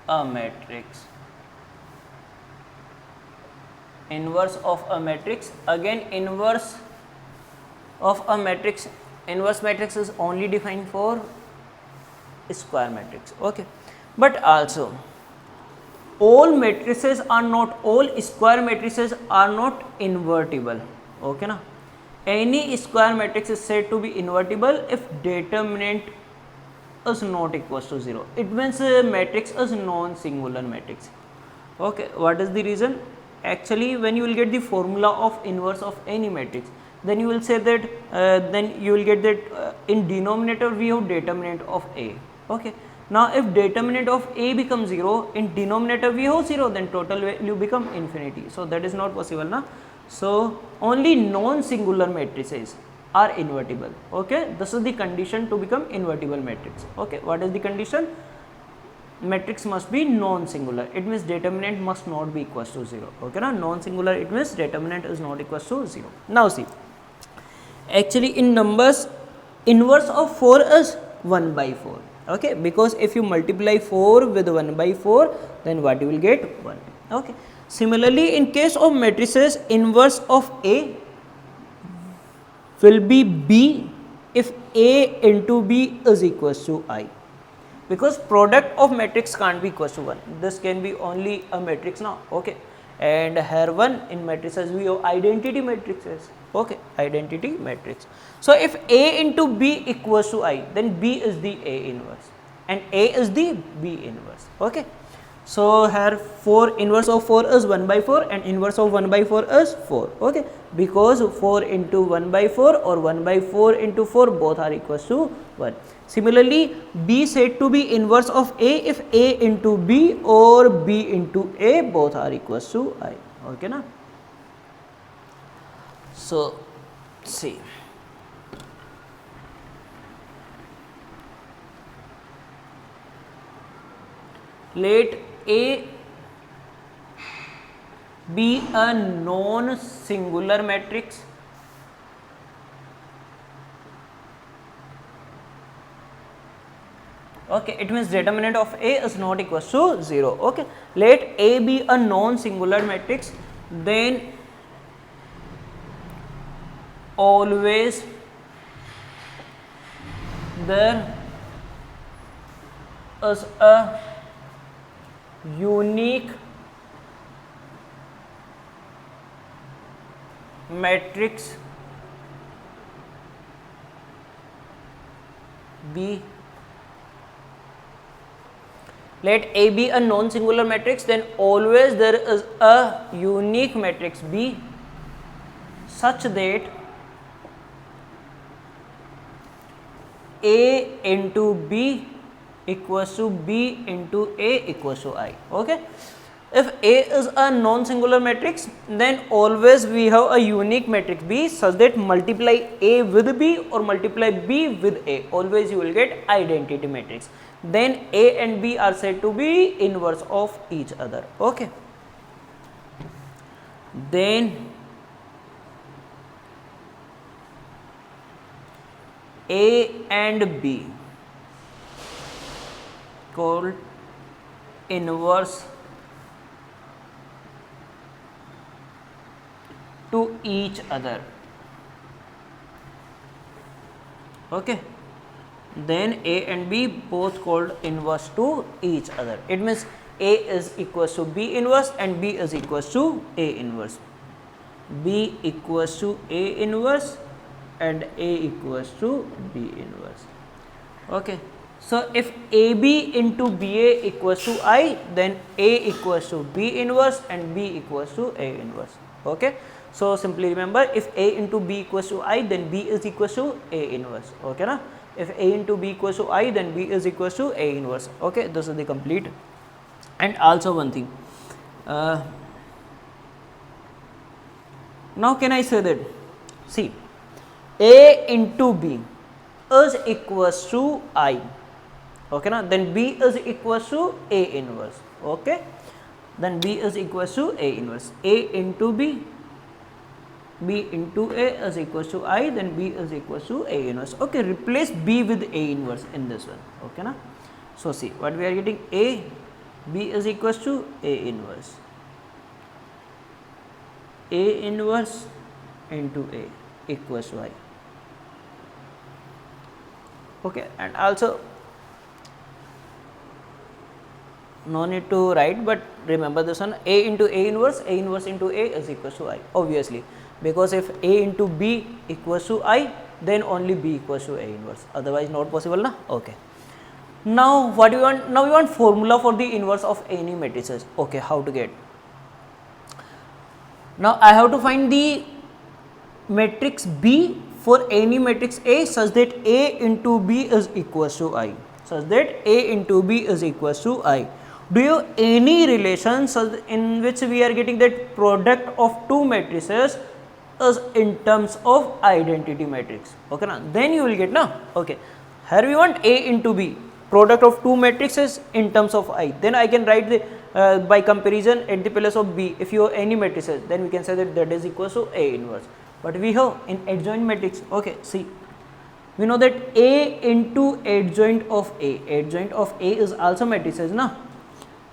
a matrix. Inverse of a matrix. Again, inverse of a matrix. Inverse matrix is only defined for square matrix. Okay, but also all matrices are not, all square matrices are not invertible. Okay, na? Any square matrix is said to be invertible if determinant is not equals to 0. It means a matrix is non-singular matrix. Okay, what is the reason? Actually, when you will get the formula of inverse of any matrix, then you will say that then you will get that in denominator we have determinant of A. Okay, now if determinant of A becomes 0, in denominator we have 0, then total value become infinity. So that is not possible, na? So only non-singular matrices are invertible. Okay, this is the condition to become invertible matrix. Okay, what is the condition? Matrix must be non-singular. It means determinant must not be equals to 0. Okay, na? Non-singular, it means determinant is not equals to 0. Now see, actually in numbers, inverse of 4 is 1 by 4. Okay, because if you multiply 4 with 1 by 4, then what you will get? 1. Okay, similarly in case of matrices, inverse of A will be B if A into B is equals to I, because product of matrix can't be equals to 1. This can be only a matrix now. Okay, and here 1 in matrices we have identity matrices. Okay, identity matrix. So if A into B equals to I, then B is the A inverse and A is the B inverse. Okay, so here 4 inverse of 4 is 1 by 4 and inverse of 1 by 4 is 4. Okay, because 4 into 1 by 4 or 1 by 4 into 4 both are equals to 1. Similarly, B said to be inverse of A if A into B or B into A both are equals to I. Okay, na? So see, let A be a non-singular matrix Okay, it means determinant of A is not equals to 0. Okay, let A be a non-singular matrix, then always there is a unique matrix B. Let A be a non-singular matrix, then always there is a unique matrix B such that A into B equals to B into A equals to I. Okay. If A is a non-singular matrix, then always we have a unique matrix B such that multiply A with B or multiply B with A, always you will get identity matrix. Then A and B are said to be inverse of each other. Okay. Then A and B called inverse to each other. Okay. Then A and B both called inverse to each other. It means A is equals to B inverse and B is equals to A inverse. B equals to A inverse and A equals to B inverse. Okay. So if AB into BA equals to I, then A equals to B inverse and B equals to A inverse. Okay. So simply remember, if A into B equals to I, then B is equals to A inverse. Okay na? If A into B equals to I, then B is equals to A inverse. Okay, this is the complete. And also one thing, now can I say that, see, A into B is equals to I, okay na, then B is equals to A inverse. Okay, then B is equals to A inverse. A into B, B into A is equals to I, then B is equals to A inverse. Okay, replace B with A inverse in this one. Okay na. So see what we are getting, A, B is equals to A inverse. A inverse into A equals to I. Okay, and also no need to write, but remember this one, A into A inverse into A is equals to I, obviously, because if A into B equals to I, then only B equals to A inverse, otherwise not possible na. Okay. Now what do we want? Now we want formula for the inverse of any matrices. Okay, how to get? Now I have to find the matrix B for any matrix A such that A into B is equals to I, such that A into B is equals to I. Do you have any relation such in which we are getting that product of two matrices is in terms of identity matrix? Okay na, then you will get na. Okay, here we want A into B, product of two matrices in terms of I, then I can write the by comparison at the place of B, if you have any matrices, then we can say that that is equals to A inverse. But we have in adjoint matrix, okay, see, we know that A into adjoint of A is also matrices na,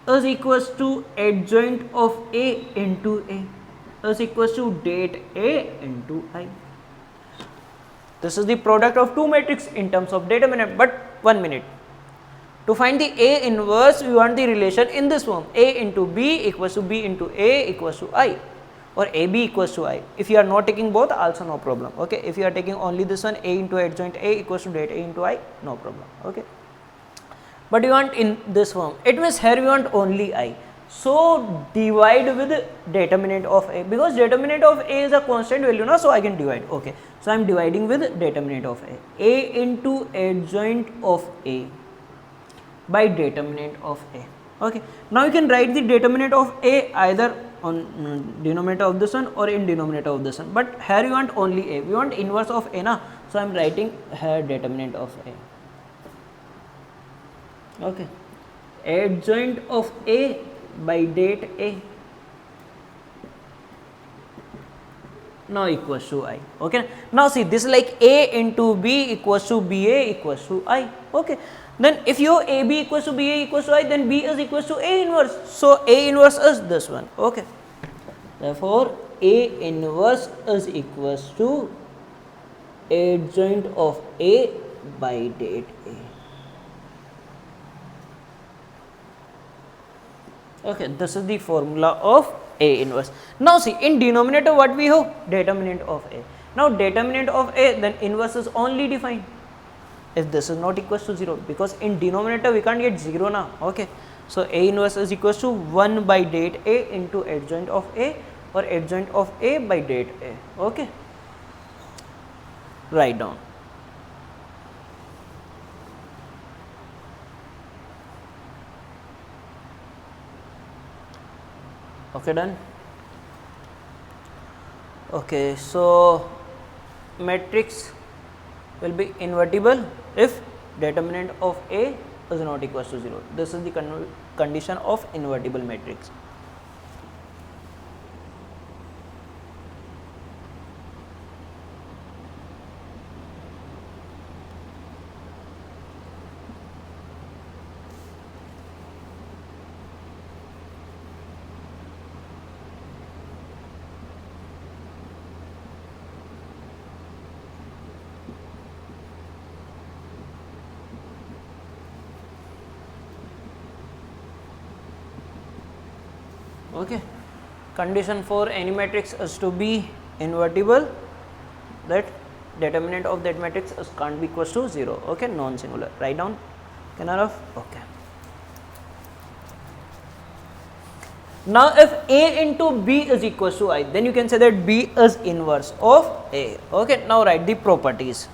is equals to adjoint of A into A is equals to det A into I. This is the product of two matrices in terms of determinant. But 1 minute, to find the A inverse we want the relation in this form, A into B equals to B into A equals to I, or AB equals to I. If you are not taking both, also no problem. Okay, if you are taking only this one, A into adjoint A equals to det A into I, no problem. Okay, but you want in this form, it means here we want only I. So divide with determinant of A, because determinant of A is a constant value now, so I can divide. Okay, so I am dividing with determinant of A into adjoint of A by determinant of A. Okay, now you can write the determinant of A either on denominator of this one or in denominator of this one, but here you want only A, we want inverse of A na, so I am writing here determinant of A. Okay, adjoint of A by det A now equals to I. Okay, now see, this is like A into B equals to BA equals to I. Okay, then if your AB equals to BA equals to I, then B is equals to A inverse, so A inverse is this one. Okay, therefore A inverse is equals to adjoint of A by det A. Okay, this is the formula of A inverse. Now see, in denominator what we have? Determinant of A. Now determinant of A, then inverse is only defined. if this is not equals to 0, because in denominator we can't get 0 now. Okay, so A inverse is equals to 1 by date A into adjoint of A, or adjoint of A by date A. Okay, write down. Okay, done. Okay, so matrix will be invertible if determinant of A is not equals to 0. This is the condition of invertible matrix. Okay, condition for any matrix is to be invertible, that determinant of that matrix can't be equals to 0. Okay, non-singular. Write down. Can I have? Okay. Now, if A into B is equals to I, then you can say that B is inverse of A. Okay, now write the properties.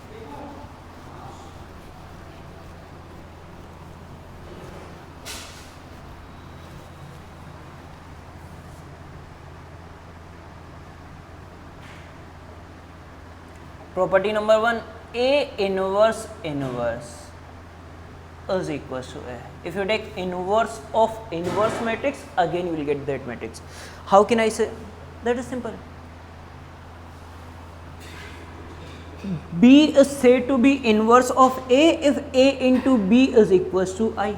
Property number 1, A inverse is equals to A. If you take inverse of inverse matrix, again you will get that matrix. How can I say? That is simple. B is said to be inverse of A if A into B is equals to I.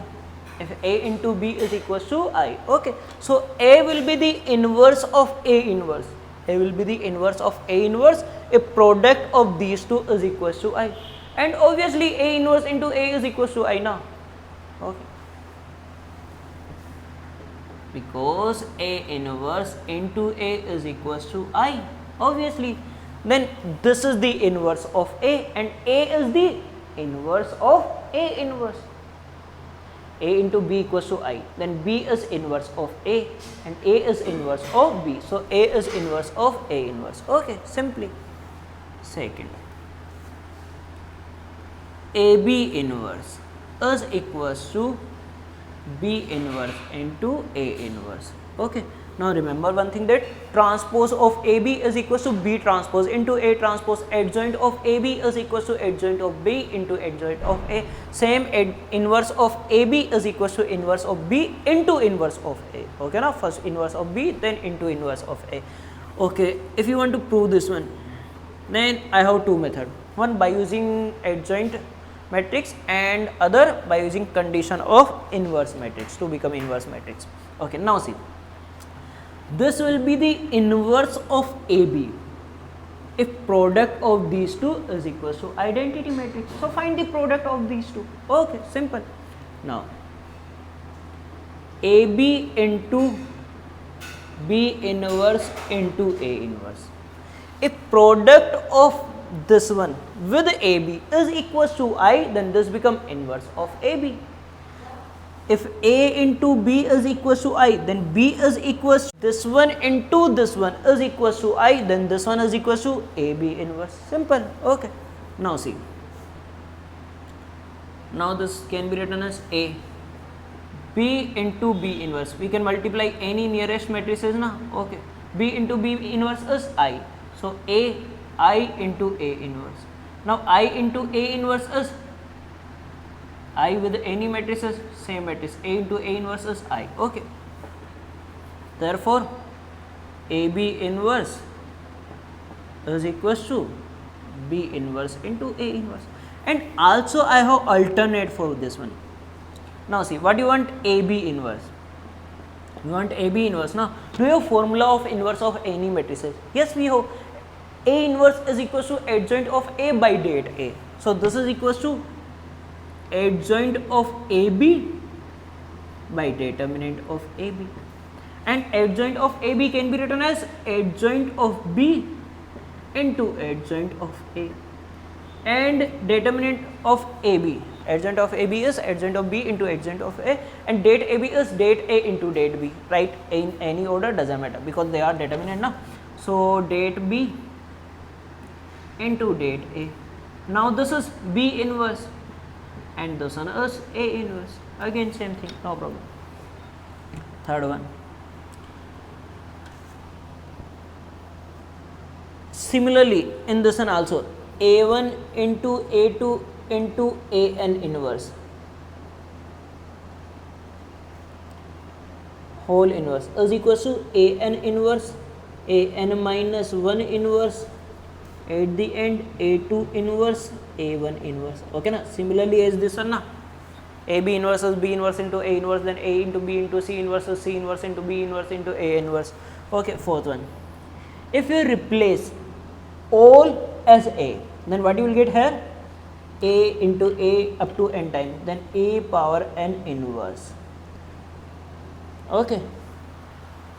If A into B is equals to I. Okay, so A will be the inverse of A inverse. A will be the inverse of A inverse if product of these two is equals to I, and obviously A inverse into A is equals to I now. Okay, because A inverse into A is equals to I, obviously, then this is the inverse of A, and A is the inverse of A inverse. A into B equals to I, then B is inverse of A, and A is inverse of B. So A is inverse of A inverse. Okay, simply. Second, AB inverse is equals to B inverse into A inverse. Okay, now remember one thing, that transpose of AB is equals to B transpose into A transpose, adjoint of AB is equals to adjoint of B into adjoint of A. Same, inverse of AB is equals to inverse of B into inverse of A. Okay, now first inverse of B, then into inverse of A. Okay, if you want to prove this one, then I have two methods. One by using adjoint matrix, and other by using condition of inverse matrix to become inverse matrix. Okay, now see, this will be the inverse of AB if product of these two is equals to identity matrix. So find the product of these two. Okay, simple. Now AB into B inverse into A inverse, if product of this one with AB is equals to I, then this become inverse of AB. If A into B is equals to I, then B is equals to this one into this one is equals to I, then this one is equals to AB inverse. Simple. Okay, now see, now this can be written as A, B into B inverse. We can multiply any nearest matrices now. Okay, B into B inverse is I, so I into A inverse. Now I into A inverse is I with any matrices, same matrix, A into A inverse is I. Okay, therefore AB inverse is equals to B inverse into A inverse, and also I have alternate for this one. Now see, what you want? AB inverse. You want AB inverse. Now, do you have formula of inverse of any matrices? Yes, we have. A inverse is equals to adjoint of A by date A. So this is equals to adjoint of AB by determinant of AB, and adjoint of AB can be written as adjoint of B into adjoint of A. and determinant of AB. Adjoint of AB is adjoint of B into adjoint of A, and date AB is date A into date B, right? In any order doesn't matter because they are determinant now. So date B into date A. Now this is B inverse and this one is A inverse. Again same thing, no problem. Third one. Similarly in this one also, A1 into A2 into AN inverse, whole inverse is equals to AN inverse, AN minus 1 inverse, at the end A2 inverse, A1 inverse. Okay na? Similarly as this one na, AB inverse is B inverse into A inverse, then A into B into C inverse is C inverse into B inverse into A inverse. Okay, fourth one. If you replace all as A, then what you will get here? A into A up to n time, then A power n inverse. Okay,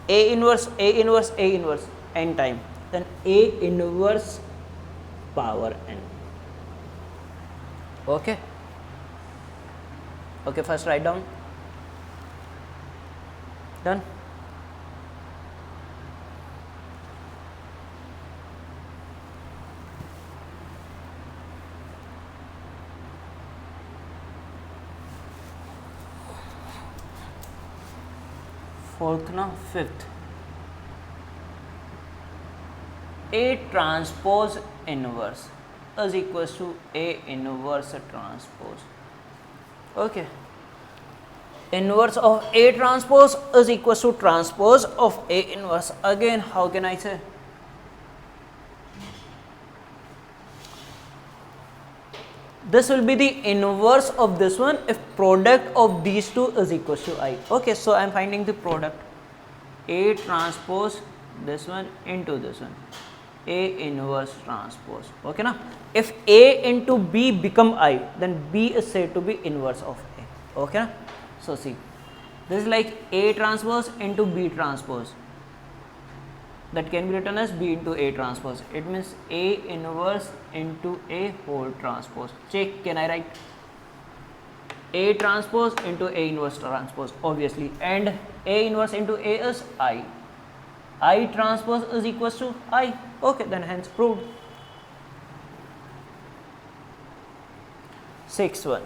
A inverse, A inverse, A inverse n time, then A inverse power n. Okay. Okay, first write down. Done. Fourth now, fifth. A transpose inverse is equals to A inverse transpose. Okay. Inverse of A transpose is equals to transpose of A inverse. Again, how can I say? This will be the inverse of this one if product of these two is equals to I. Okay, so I am finding the product. A transpose this one into this one. A inverse transpose. Okay na? If A into B become I, then B is said to be inverse of A. Okay na? So see, this is like A transpose into B transpose. That can be written as B into A transpose. It means A inverse into A whole transpose. Check, can I write? A transpose into A inverse transpose, obviously, and A inverse into A is I. I transpose is equals to I. Okay, then hence proved. Sixth one.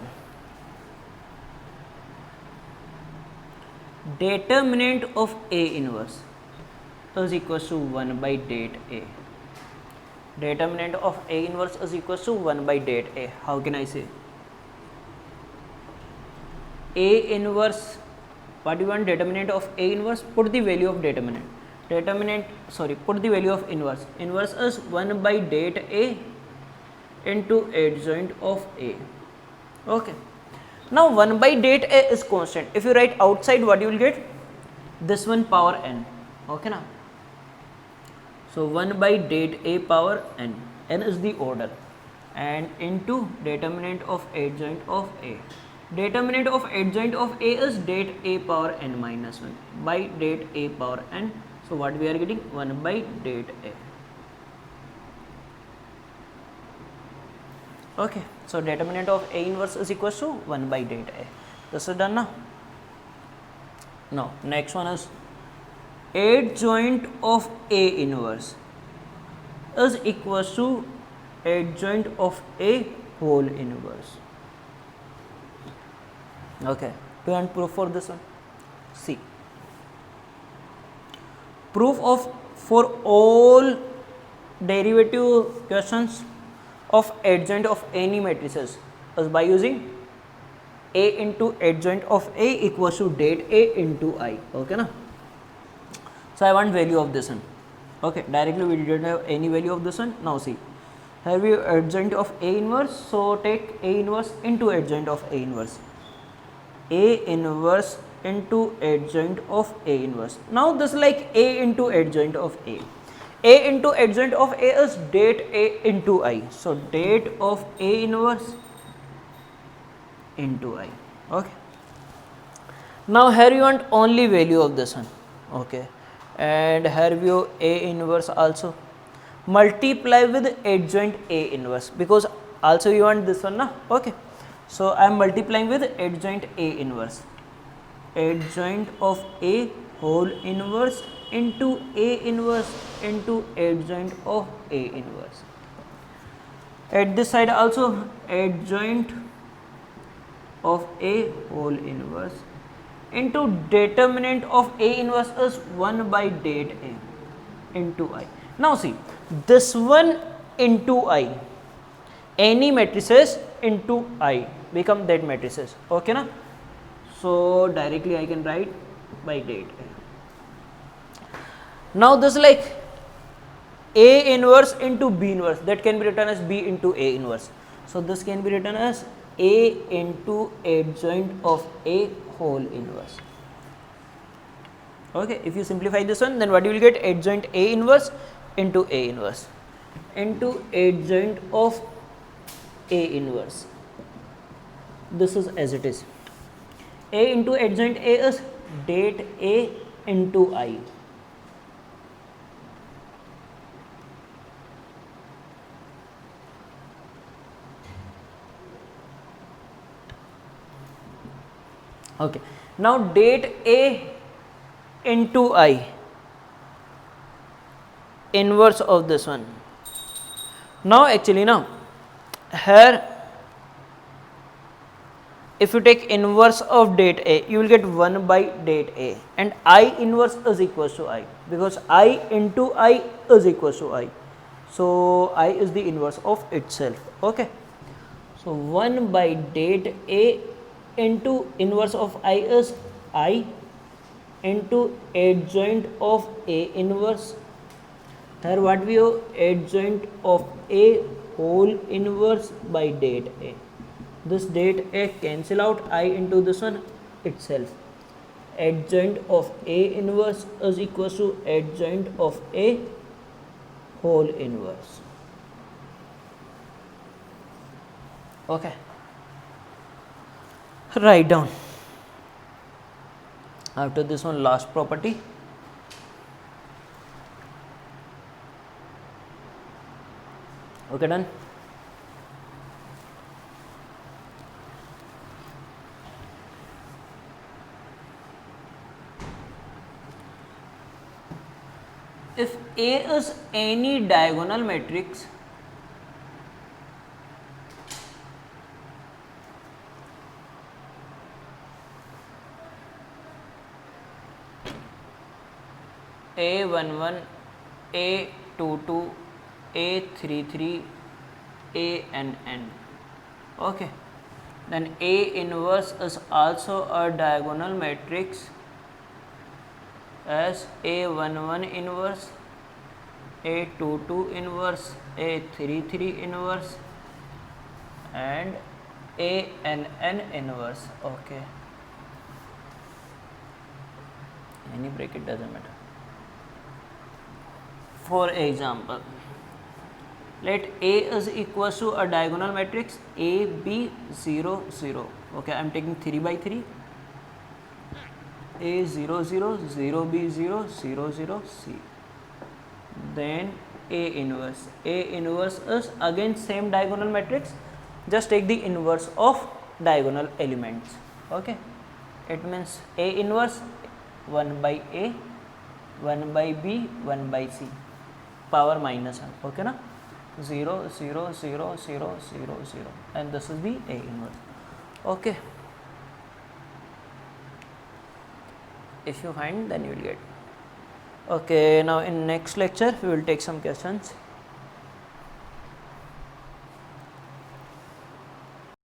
Determinant of A inverse is equals to 1 by date A. Determinant of A inverse is equals to 1 by date A. How can I say? A inverse, what do you want? Determinant of A inverse, put the value of determinant. Put the value of inverse. Inverse is 1 by date A into adjoint of A. Okay. Now 1 by date A is constant. If you write outside, what you will get? This one power n. Okay na? So 1 by date A power n. N is the order. And into determinant of adjoint of A. Determinant of adjoint of A is date A power n minus 1 by date A power n. So what we are getting? 1 by date A. Okay. So determinant of A inverse is equals to 1 by date A. This is done now. Now next one is adjoint of A inverse is equals to adjoint of A whole inverse. Okay, do you want proof for this one? See, proof of for all derivative questions of adjoint of any matrices is by using A into adjoint of A equals to date A into I. Okay na? So I want value of this one. Okay, directly we didn't have any value of this one. Now see, here we have adjoint of A inverse, so take A inverse into adjoint of A inverse. A inverse into adjoint of A inverse. Now this is like A into adjoint of A. A into adjoint of A is date A into I. So date of A inverse into I. Okay. Now here you want only value of this one. Okay. And here we have A inverse also. Multiply with adjoint A inverse, because also you want this one na, okay. So I am multiplying with adjoint A inverse, adjoint of A whole inverse into A inverse into adjoint of A inverse. At this side also adjoint of A whole inverse into determinant of A inverse is 1 by det A into I. Now see, this one into I, any matrices into I become that matrices, okay na. So directly I can write by det A. Now this is like A inverse into B inverse, that can be written as B into A inverse. So this can be written as A into adjoint of A whole inverse. Okay, if you simplify this one, then what you will get? Adjoint A inverse into A inverse into adjoint of A inverse. This is as it is. A into adjoint A is det A into I. Okay, now det A into I, inverse of this one. Now actually now here if you take inverse of det A, you will get 1 by det A, and I inverse is equals to I, because I into I is equals to I. So I is the inverse of itself, okay. So 1 by det A into inverse of I is I into adjoint of A inverse. Here what we have? Adjoint of A whole inverse by det A. This det A cancel out, I into this one itself. Adjoint of A inverse is equals to adjoint of A whole inverse. Okay. Write down. After this one, last property. Okay, done. If A is any diagonal matrix A11, A22, A33, ANN, okay, then A inverse is also a diagonal matrix as A11 inverse, A22 inverse, A33 inverse and ANN inverse, okay, any bracket doesn't matter. For example, let A is equals to a diagonal matrix A, B, 0, 0. Okay, I am taking 3 by 3. A, 0, 0, 0, B, 0, 0, 0, C. Then A inverse. A inverse is again same diagonal matrix. Just take the inverse of diagonal elements. Okay, it means A inverse 1 by A, 1 by B, 1 by C. Power minus 1, okay na, 0, 0, 0, 0, 0, 0, and this is the A inverse, okay. If you find, then you will get. Okay, now in next lecture we will take some questions.